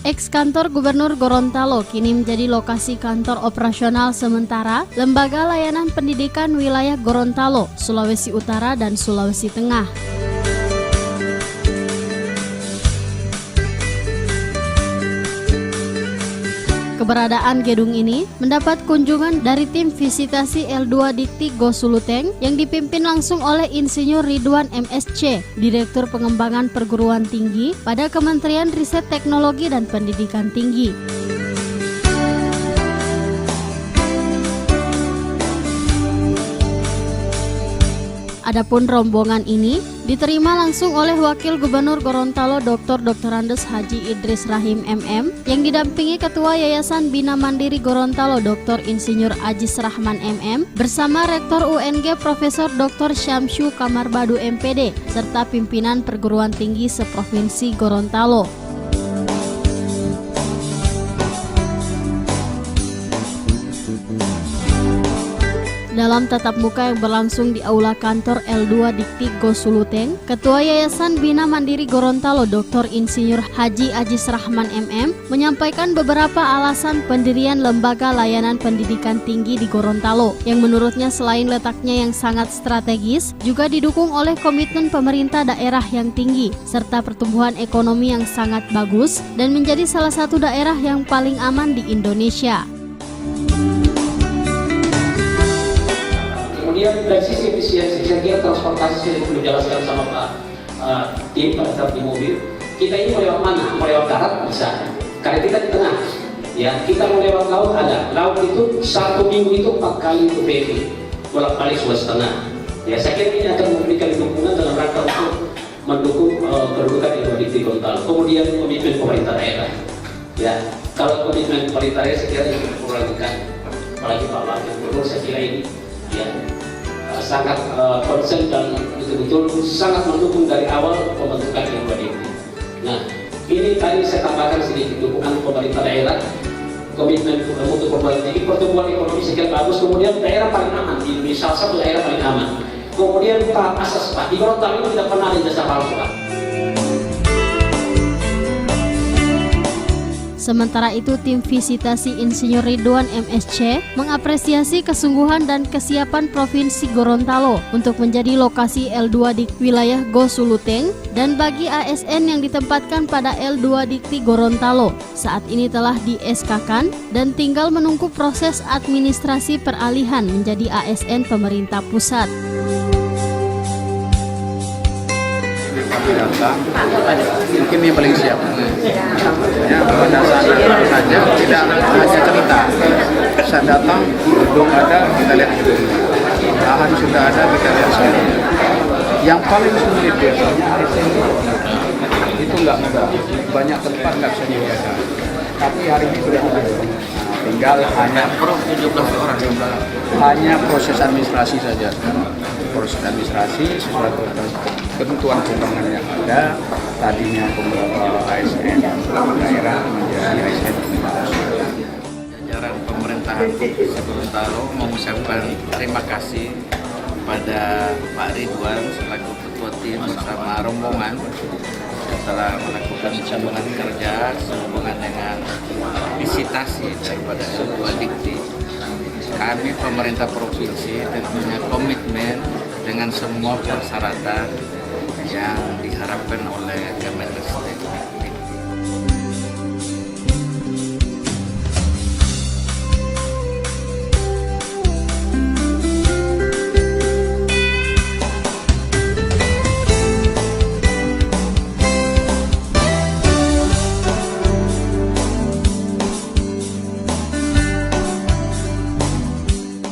Ex-kantor Gubernur Gorontalo kini menjadi lokasi kantor operasional sementara Lembaga Layanan Pendidikan Wilayah Gorontalo, Sulawesi Utara dan Sulawesi Tengah. Keberadaan gedung ini mendapat kunjungan dari tim visitasi L2 Dikti Go Suluteng yang dipimpin langsung oleh Insinyur Ridwan MSc, Direktur Pengembangan Perguruan Tinggi pada Kementerian Riset Teknologi dan Pendidikan Tinggi. Adapun rombongan ini diterima langsung oleh Wakil Gubernur Gorontalo Dr. Andes Haji Idris Rahim MM yang didampingi Ketua Yayasan Bina Mandiri Gorontalo Dr. Insinyur Ajis Rahman MM bersama Rektor UNG Profesor Dr. Syamsyu Kamarbadu MPD serta pimpinan perguruan tinggi seprovinsi Gorontalo. Dalam tatap muka yang berlangsung di aula kantor L2 Dikti Go Suluteng, Ketua Yayasan Bina Mandiri Gorontalo Dr. Insinyur Haji Ajis Rahman MM menyampaikan beberapa alasan pendirian Lembaga Layanan Pendidikan Tinggi di Gorontalo yang menurutnya selain letaknya yang sangat strategis juga didukung oleh komitmen pemerintah daerah yang tinggi serta pertumbuhan ekonomi yang sangat bagus dan menjadi salah satu daerah yang paling aman di Indonesia. Kemudian dari sisi efisiensi, saya kira transportasi saya perlu jelaskan sama Pak tim pada saat di mobil. Kita ini mau lewat mana? Mau lewat darat bisa, karena kita di tengah. Ya, kita mau lewat laut ada. Laut itu satu minggu itu 4 kali itu PV, bolak-balik Sulawesi Tengah. Ya, saya kira ini akan memberikan dukungan dalam rangka untuk mendukung kedudukan L2 Dikti Gorontalo. Kemudian komitmen pemerintah daerah. Ya, kalau komitmen pemerintah daerah saya kira itu perlu dilakukan. Apalagi Pak Wakil Gubernur saya kira ini ya sangat konsen dan betul-betul sangat mendukung dari awal pembentukan L2 Dikti. Nah, ini tadi saya tambahkan sedikit dukungan pemerintah daerah, komitmen untuk perguruan tinggi, pertumbuhan ekonomi sekian bagus, kemudian daerah paling aman di Indonesia, salah satu daerah paling aman. Kemudian tahap asas Pak, di Gorontalo ini tidak pernah ada jasa palsu Pak. Sementara itu, tim visitasi Insinyur Ridwan MSc mengapresiasi kesungguhan dan kesiapan Provinsi Gorontalo untuk menjadi lokasi L2 Dikti wilayah Go Suluteng dan bagi ASN yang ditempatkan pada L2 Dikti Gorontalo saat ini telah di-SK-kan dan tinggal menunggu proses administrasi peralihan menjadi ASN pemerintah pusat. Datang, mungkin yang paling siap. Ya, pada saat itu saja tidak hanya cerita. Saat datang, gedung ada, kita lihat gedung. Lahan sudah ada, kita lihat sendiri. Yang paling sulit biasanya ASN itu nggak mudah. Banyak tempat nggak bisa dibiasakan. Tapi hari ini sudah ada. Tinggal hanya 17 orang. Hanya proses administrasi saja sekarang. Proses administrasi sesuai ketentuan perundangan yang ada. Tadinya beberapa ASN daerah menjadi ASN jajaran pemerintahan Provinsi Gorontalo mengucapkan terima kasih pada Pak Ridwan selaku ketua tim bersama rombongan setelah melakukan kunjungan kerja sehubungan dengan visitasi daripada L2 Dikti. Kami pemerintah provinsi tentunya komitmen dengan semua persyaratan yang diharapkan oleh Kemenristek.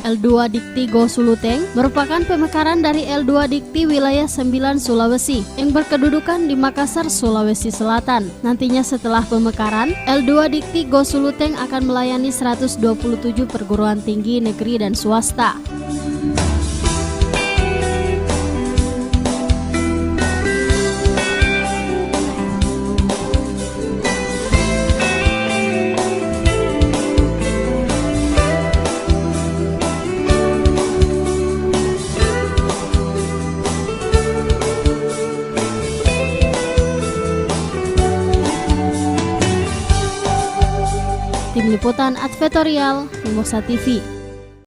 L2 Dikti Go Suluteng merupakan pemekaran dari L2 Dikti wilayah 9 Sulawesi yang berkedudukan di Makassar, Sulawesi Selatan. Nantinya setelah pemekaran, L2 Dikti Go Suluteng akan melayani 127 perguruan tinggi negeri dan swasta. Tim Liputan Advertorial Mimosa TV.